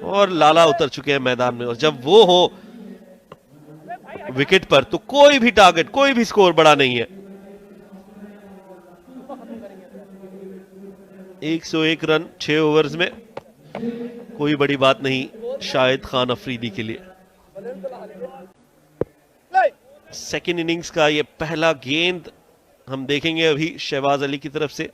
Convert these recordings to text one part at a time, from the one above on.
और लाला उतर चुके हैं मैदान में, और जब वो हो विकेट पर तो कोई भी टारगेट, कोई भी स्कोर बड़ा नहीं है। 101 रन 6 ओवर्स में, कोई बड़ी बात नहीं शाहिद खान अफरीदी के लिए। सेकेंड इनिंग्स का ये पहला गेंद हम देखेंगे अभी शहबाज अली की तरफ से।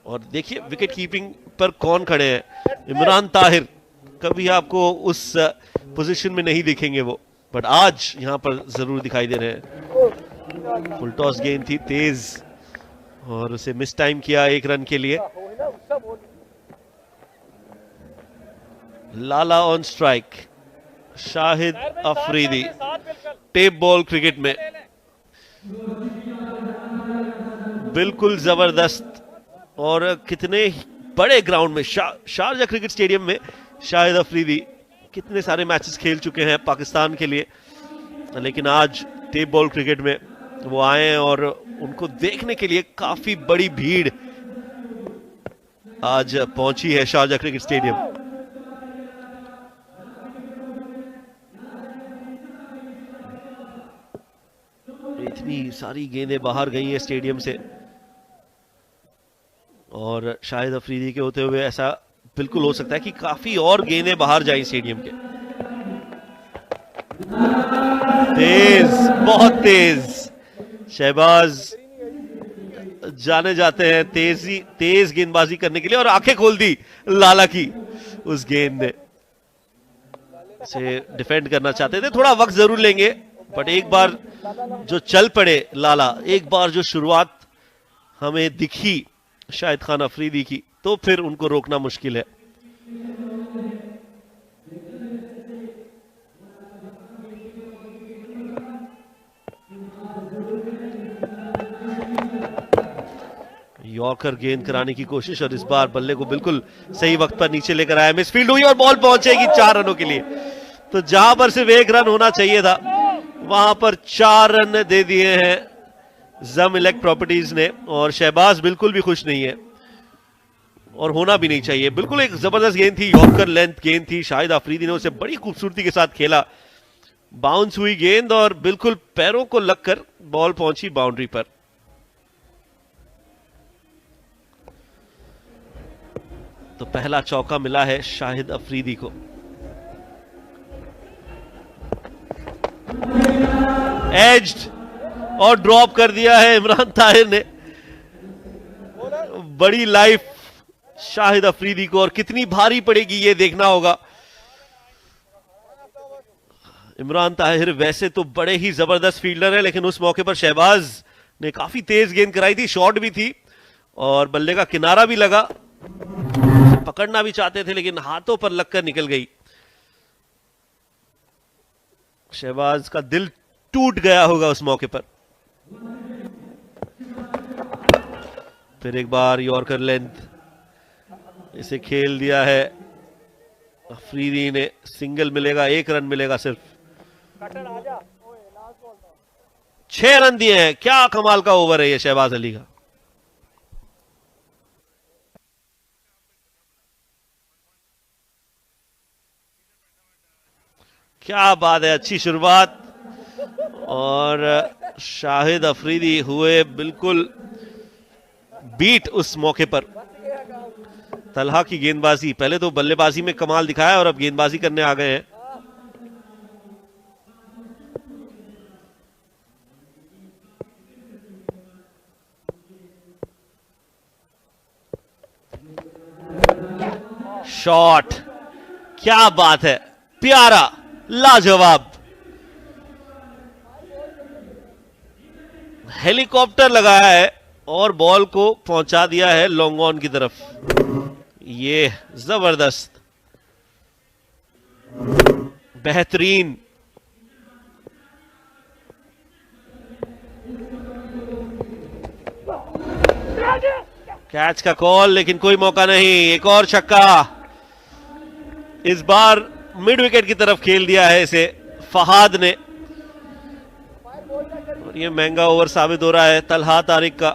और देखिए विकेट कीपिंग पर कौन खड़े हैं, इमरान ताहिर। कभी आपको उस पोजीशन में नहीं दिखेंगे वो, बट आज यहां पर जरूर दिखाई दे रहे हैं। फुल टॉस गेंद थी तेज और उसे मिस टाइम किया 1 रन के लिए। Lala on strike, Shahid Afridi tape ball cricket में बिल्कुल जबरदस्त। और कितने बड़े ग्राउंड में, शारजा क्रिकेट स्टेडियम में शाहिद अफरीदी कितने सारे मैचेस खेल चुके हैं पाकिस्तान के लिए, लेकिन आज टेप बॉल क्रिकेट में वो आए हैं और उनको देखने के लिए काफी बड़ी भीड़ आज पहुंची है शारजा क्रिकेट स्टेडियम। इतनी सारी गेंदें बाहर गई हैं स्टेडियम से, और शाहिद अफरीदी के होते हुए ऐसा बिल्कुल हो सकता है कि काफी और गेंदें बाहर जाएं स्टेडियम के। तेज, बहुत तेज शहबाज जाने जाते हैं तेज गेंदबाजी करने के लिए, और आंखें खोल दी लाला की उस गेंद ने। से डिफेंड करना चाहते थे, थोड़ा वक्त जरूर लेंगे, बट एक बार जो चल पड़े लाला, एक बार जो शुरुआत हमें दिखी शाहिद खान अफरीदी की, तो फिर उनको रोकना मुश्किल है। यॉर्कर गेंद कराने की कोशिश, और इस बार बल्ले को बिल्कुल सही वक्त पर नीचे लेकर आया, मिसफील्ड हुई और बॉल पहुंचेगी 4 रनों के लिए। तो जहां पर सिर्फ 1 रन होना चाहिए था, वहां पर 4 रन दे दिए हैं जम इलेक्ट प्रॉपर्टीज ने, और शहबाज बिल्कुल भी खुश नहीं है, और होना भी नहीं चाहिए। बिल्कुल एक जबरदस्त गेंद थी, यॉर्कर लेंथ गेंद थी, शाहिद अफरीदी ने उसे बड़ी खूबसूरती के साथ खेला। बाउंस हुई गेंद और बिल्कुल पैरों को लगकर बॉल पहुंची बाउंड्री पर। तो पहला चौका मिला है शाहिद अफरीदी को। एज्ड और ड्रॉप कर दिया है इमरान ताहिर ने। बड़ी लाइफ शाहिद अफरीदी को, और कितनी भारी पड़ेगी ये देखना होगा। इमरान ताहिर वैसे तो बड़े ही जबरदस्त फील्डर है, लेकिन उस मौके पर शहबाज ने काफी तेज गेंद कराई थी, शॉट भी थी और बल्ले का किनारा भी लगा, पकड़ना भी चाहते थे लेकिन हाथों पर लगकर निकल गई। शहबाज का दिल टूट गया होगा उस मौके पर। फिर एक बार यॉर्कर लेंथ, इसे खेल दिया है अफरीदी ने। सिंगल मिलेगा, 1 रन मिलेगा सिर्फ। 6 रन दिए हैं, क्या कमाल का ओवर है ये शहबाज अली का। क्या बात है, अच्छी शुरुआत, और शाहिद अफरीदी हुए बिल्कुल बीट उस मौके पर। तलहा की गेंदबाजी, पहले तो बल्लेबाजी में कमाल दिखाया और अब गेंदबाजी करने आ गए हैं। शॉट, क्या बात है, प्यारा, लाजवाब। हेलीकॉप्टर लगाया है और बॉल को पहुंचा दिया है लॉन्ग ऑन की तरफ। ये जबरदस्त, बेहतरीन। कैच का कॉल, लेकिन कोई मौका नहीं। एक और छक्का, इस बार मिड विकेट की तरफ खेल दिया है इसे फहाद ने। और ये महंगा ओवर साबित हो रहा है तलहा तारिक का।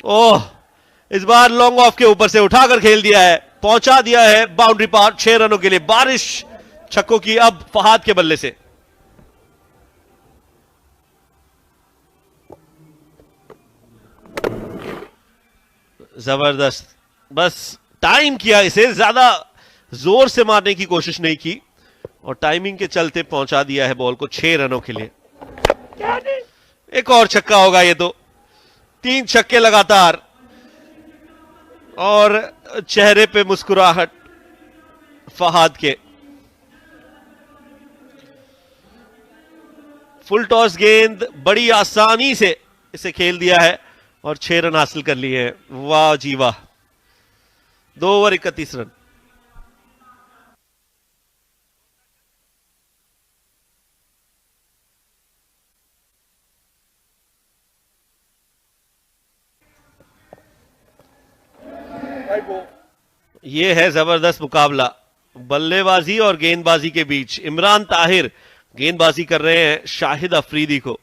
ओह, इस बार लॉन्ग ऑफ के ऊपर से उठाकर खेल दिया है, पहुंचा दिया है बाउंड्री पार 6 रनों के लिए। बारिश छक्कों की अब फहाद के बल्ले से। जबरदस्त, बस टाइम किया इसे, ज्यादा जोर से मारने की कोशिश नहीं की और टाइमिंग के चलते पहुंचा दिया है बॉल को 6 रनों के लिए। एक और छक्का होगा ये तो, 3 छक्के लगातार और चेहरे पे मुस्कुराहट फहाद के। फुल टॉस गेंद बड़ी आसानी से इसे खेल दिया है और 6 रन हासिल कर लिए हैं। वाह जी वाह, 2 ओवर 31 रन। यह है जबरदस्त मुकाबला बल्लेबाजी और गेंदबाजी के बीच। इमरान ताहिर गेंदबाजी कर रहे हैं शाहिद अफरीदी को,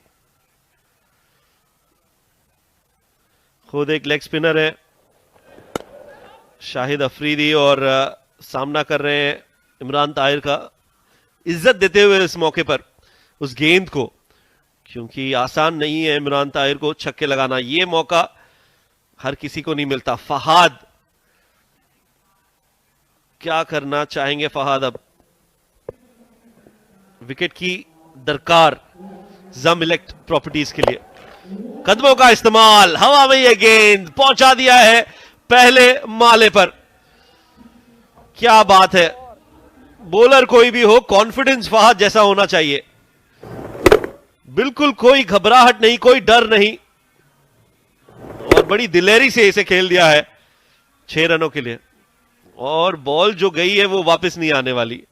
खुद एक लेग स्पिनर है शाहिद अफरीदी, और सामना कर रहे हैं इमरान ताहिर का। इज्जत देते हुए इस मौके पर उस गेंद को, क्योंकि आसान नहीं है इमरान ताहिर को छक्के लगाना, यह मौका हर किसी को नहीं मिलता। फहाद क्या करना चाहेंगे फहाद अब? विकेट की दरकार जम इलेक्ट प्रॉपर्टीज के लिए। कदमों का इस्तेमाल, हवा में यह गेंद पहुंचा दिया है पहले माले पर। क्या बात है, बॉलर कोई भी हो, कॉन्फिडेंस फहाद जैसा होना चाहिए। बिल्कुल कोई घबराहट नहीं, कोई डर नहीं, और बड़ी दिलेरी से इसे खेल दिया है 6 रनों के लिए। और बॉल जो गई है वो वापस नहीं आने वाली।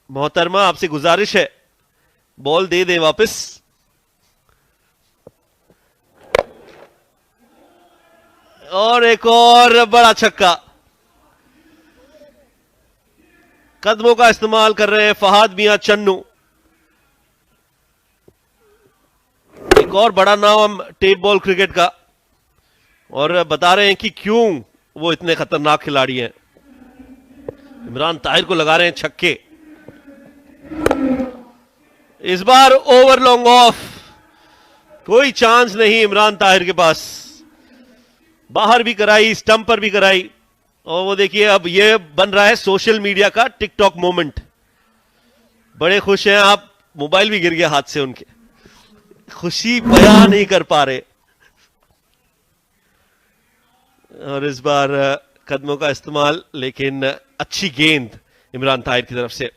मोहतरमा आपसे गुजारिश है, बॉल दे दे वापस। और एक और बड़ा छक्का। कदमों का इस्तेमाल कर रहे हैं फहाद मियां चन्नू। एक और बड़ा नाम टेप बॉल क्रिकेट का, और बता रहे हैं कि क्यों वो इतने खतरनाक खिलाड़ी हैं। इमरान ताहिर को लगा रहे हैं छक्के। इस बार ओवर लॉन्ग ऑफ, कोई चांस नहीं इमरान ताहिर के पास। बाहर भी कराई, स्टंप पर भी कराई, और वो देखिए अब ये बन रहा है सोशल मीडिया का टिकटॉक मोमेंट। बड़े खुश हैं आप, मोबाइल भी गिर गया हाथ से उनके, खुशी बयां नहीं कर पा रहे। और इस बार कदमों का इस्तेमाल, लेकिन अच्छी गेंद इमरान ताहिर की तरफ से।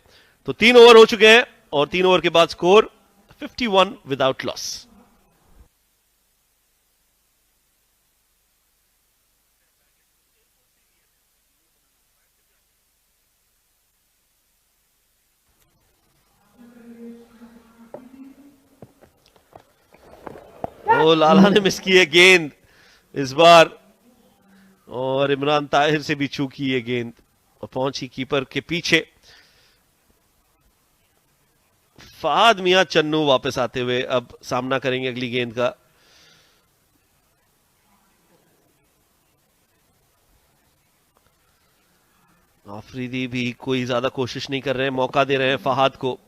तो 3 ओवर हो चुके हैं और 3 ओवर के बाद स्कोर 51 विदाउट लॉस। ओ, लाला ने मिस की है गेंद इस बार, और इमरान ताहिर से भी चूकी ये गेंद और पहुंची कीपर के पीछे। फहाद मियां चन्नू वापस आते हुए अब सामना करेंगे अगली गेंद का। आफरीदी भी कोई ज्यादा कोशिश नहीं कर रहे हैं, मौका दे रहे हैं फहाद को।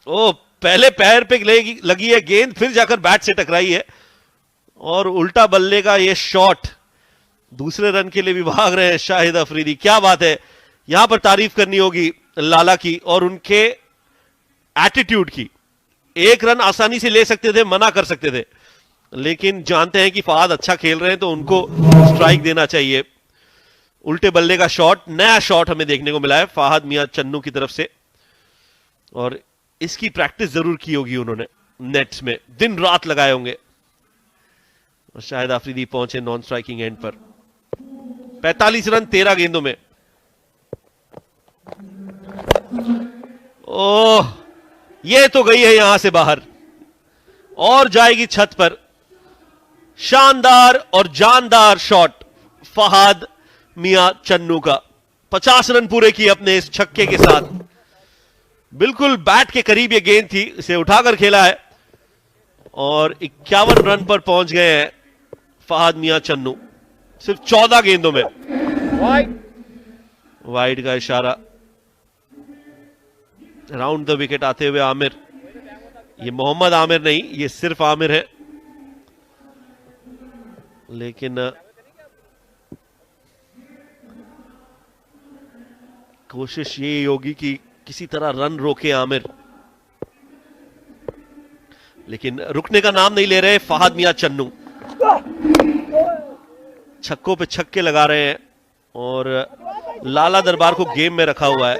ओ, पहले पैर पे लगी है गेंद, फिर जाकर बैट से टकराई है, और उल्टा बल्ले का ये शॉट। दूसरे रन के लिए भी भाग रहे हैं शाहिद अफरीदी। क्या बात है, यहां पर तारीफ करनी होगी लाला की और उनके एटीट्यूड की। 1 रन आसानी से ले सकते थे, मना कर सकते थे, लेकिन जानते हैं कि फहाद अच्छा खेल रहे हैं तो उनको स्ट्राइक देना चाहिए। उल्टे बल्ले का शॉट, नया शॉट हमें देखने को मिला है फहाद मियां चन्नू की तरफ से, और इसकी प्रैक्टिस जरूर की होगी उन्होंने, नेट्स में दिन रात लगाए होंगे। और शाहिद अफरीदी पहुंचे नॉन स्ट्राइकिंग एंड पर। 45 रन 13 गेंदों में। ओह, ये तो गई है यहां से बाहर और जाएगी छत पर। शानदार और जानदार शॉट फहाद मियां चन्नू का। 50 रन पूरे किए अपने इस छक्के के साथ। बिल्कुल बैट के करीब ये गेंद थी, इसे उठाकर खेला है और 51 रन पर पहुंच गए हैं फहाद मियां चन्नू सिर्फ 14 गेंदों में। वाइड का इशारा। राउंड द विकेट आते हुए आमिर, ये मोहम्मद आमिर नहीं, ये सिर्फ आमिर है, लेकिन कोशिश ये होगी कि किसी तरह रन रोके आमिर, लेकिन रुकने का नाम नहीं ले रहे फहाद मियां चन्नू। छक्कों पे छक्के लगा रहे हैं और लाला दरबार को गेम में रखा हुआ है।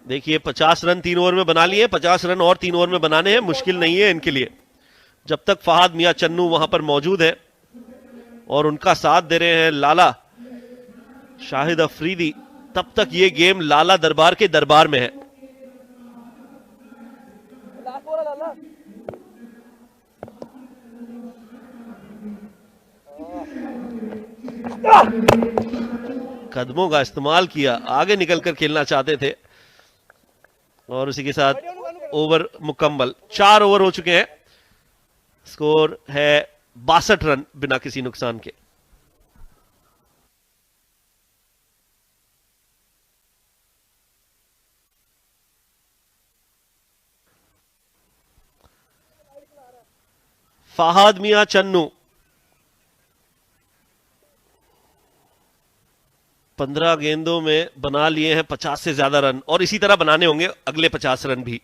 देखिए 50 रन 3 ओवर में बना लिए, 50 रन और 3 ओवर में बनाने हैं, मुश्किल नहीं है इनके लिए। जब तक फहाद मियां चन्नू वहां पर मौजूद है और उनका साथ दे रहे हैं लाला शाहिद अफरीदी, तब तक ये गेम लाला दरबार के दरबार में है। कदमों का इस्तेमाल किया, आगे निकलकर खेलना चाहते थे और उसी के साथ ओवर मुकम्मल। 4 ओवर हो चुके हैं, स्कोर है 62 रन बिना किसी नुकसान के। फहाद मियां चन्नू 15 गेंदों में बना लिए हैं 50 से ज्यादा रन और इसी तरह बनाने होंगे अगले 50 रन भी।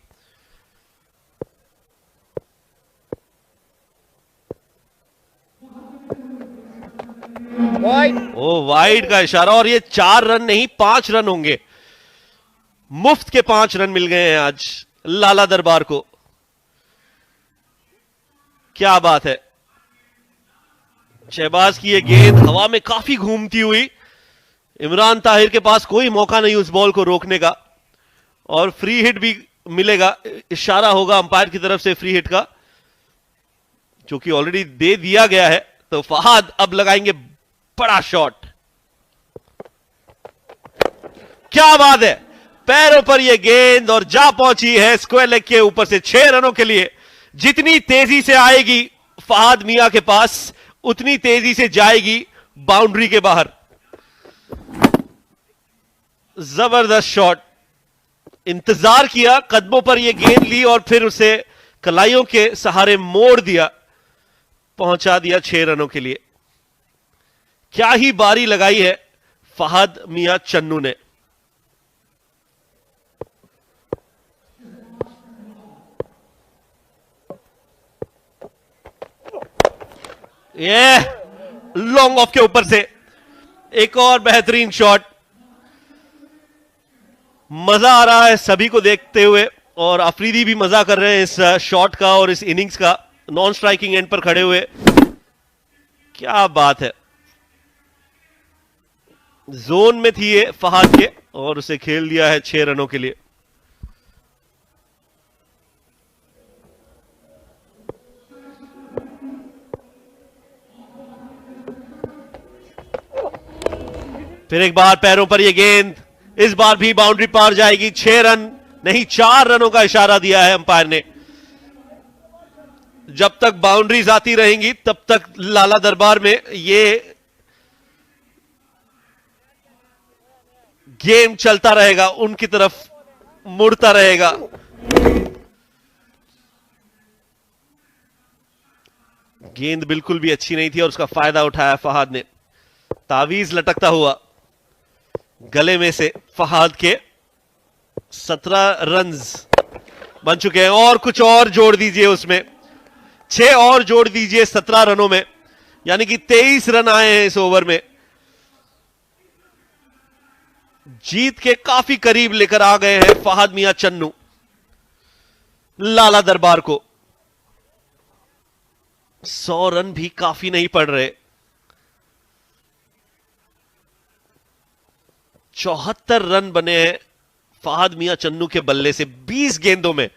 ओ वाइड का इशारा और ये 4 रन नहीं 5 रन होंगे। मुफ्त के 5 रन मिल गए हैं आज लाला दरबार को। क्या बात है। शहबाज की ये गेंद हवा में काफी घूमती हुई, इमरान ताहिर के पास कोई मौका नहीं उस बॉल को रोकने का और फ्री हिट भी मिलेगा। इशारा होगा अंपायर की तरफ से फ्री हिट का, जो कि ऑलरेडी दे दिया गया है। तो फहाद अब लगाएंगे बड़ा शॉट। क्या बात है, पैरों पर यह गेंद और जा पहुंची है स्क्वायर लेग के ऊपर से 6 रनों के लिए। जितनी तेजी से आएगी फहाद मियां के पास, उतनी तेजी से जाएगी बाउंड्री के बाहर। जबरदस्त शॉट। इंतजार किया, कदमों पर यह गेंद ली और फिर उसे कलाइयों के सहारे मोड़ दिया, पहुंचा दिया 6 रनों के लिए। क्या ही बारी लगाई है फहाद मियां चन्नू ने। ये लॉन्ग ऑफ के ऊपर से एक और बेहतरीन शॉट। मजा आ रहा है सभी को देखते हुए और अफरीदी भी मजा कर रहे हैं इस शॉट का और इस इनिंग्स का, नॉन स्ट्राइकिंग एंड पर खड़े हुए। क्या बात है। जोन में थी ये फहाद के और उसे खेल दिया है 6 रनों के लिए। फिर एक बार पैरों पर यह गेंद, इस बार भी बाउंड्री पार जाएगी। 6 रन नहीं 4 रनों का इशारा दिया है अंपायर ने। जब तक बाउंड्रीज आती रहेंगी तब तक लाला दरबार में ये गेम चलता रहेगा, उनकी तरफ मुड़ता रहेगा। गेंद बिल्कुल भी अच्छी नहीं थी और उसका फायदा उठाया फहाद ने। तावीज लटकता हुआ गले में से फहाद के 17 रन्स बन चुके हैं और कुछ और जोड़ दीजिए उसमें, 6 और जोड़ दीजिए 17 रनों में, यानी कि 23 रन आए हैं इस ओवर में। जीत के काफी करीब लेकर आ गए हैं फहाद मियां चन्नू लाला दरबार को। 100 रन भी काफी नहीं पड़ रहे। 74 रन बने हैं फहद मियां चन्नू के बल्ले से 20 गेंदों में।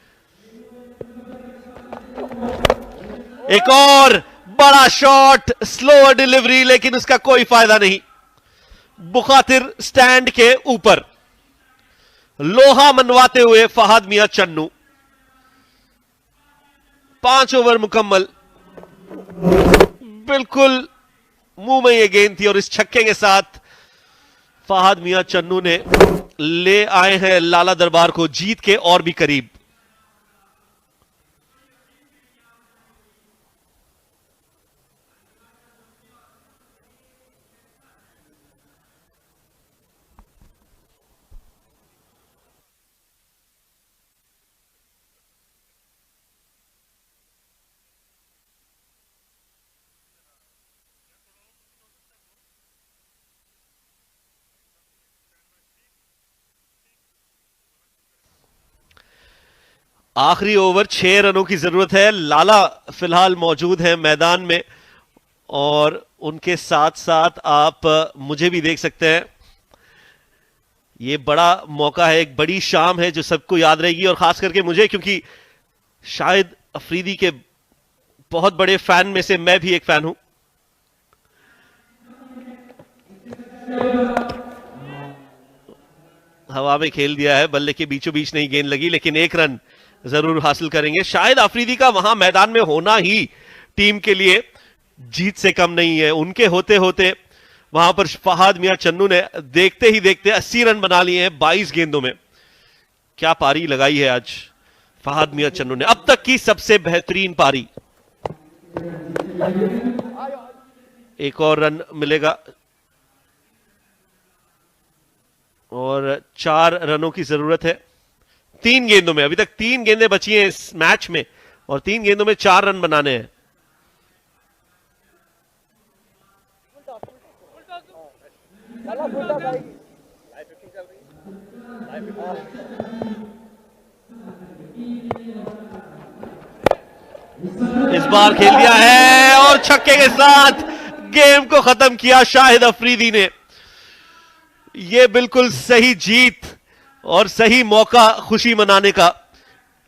एक और बड़ा शॉट, स्लो डिलीवरी, लेकिन उसका कोई फायदा नहीं। बुखातिर स्टैंड के ऊपर लोहा मनवाते हुए फहद मियां चन्नू। 5 ओवर मुकम्मल, बिल्कुल मुंह में यह गेंद थी और इस छक्के के साथ फहद मियां चन्नू ने ले आए हैं लाला दरबार को जीत के और भी करीब। आखिरी ओवर, 6 रनों की जरूरत है। लाला फिलहाल मौजूद है मैदान में और उनके साथ साथ आप मुझे भी देख सकते हैं। ये बड़ा मौका है, एक बड़ी शाम है जो सबको याद रहेगी और खास करके मुझे, क्योंकि शायद अफरीदी के बहुत बड़े फैन में से मैं भी एक फैन हूं। हवा में खेल दिया है, बल्ले के बीचों बीच नहीं गेंद लगी, लेकिन 1 रन जरूर हासिल करेंगे। शायद अफरीदी का वहां मैदान में होना ही टीम के लिए जीत से कम नहीं है। उनके होते होते वहां पर फहद मियां चन्नू ने देखते ही देखते 80 रन बना लिए हैं 22 गेंदों में। क्या पारी लगाई है आज फहद मियां चन्नू ने, अब तक की सबसे बेहतरीन पारी। एक और रन मिलेगा और 4 रनों की जरूरत है 3 गेंदों में। अभी तक 3 गेंदें बची हैं इस मैच में और 3 गेंदों में 4 रन बनाने हैं। इस बार खेल दिया है और छक्के के साथ गेम को खत्म किया शाहिद अफरीदी ने। यह बिल्कुल सही जीत और सही मौका खुशी मनाने का।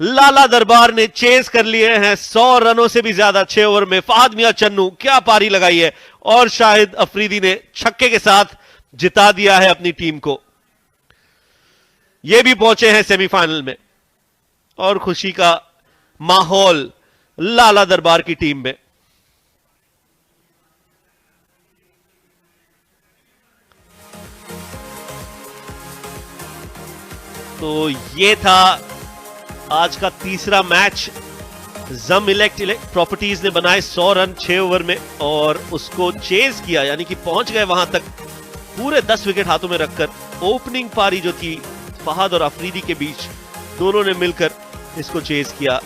लाला दरबार ने चेस कर लिए हैं 100 रनों से भी ज्यादा 6 ओवर में। फहद मियां चन्नू क्या पारी लगाई है और शाहिद अफरीदी ने छक्के के साथ जिता दिया है अपनी टीम को। यह भी पहुंचे हैं सेमीफाइनल में और खुशी का माहौल लाला दरबार की टीम में। तो ये था आज का तीसरा मैच। जम इलेक्ट प्रॉपर्टीज ने बनाए 100 रन 6 ओवर में और उसको चेज किया, यानी कि पहुंच गए वहां तक पूरे 10 विकेट हाथों में रखकर। ओपनिंग पारी जो थी फहद और अफरीदी के बीच, दोनों ने मिलकर इसको चेज किया।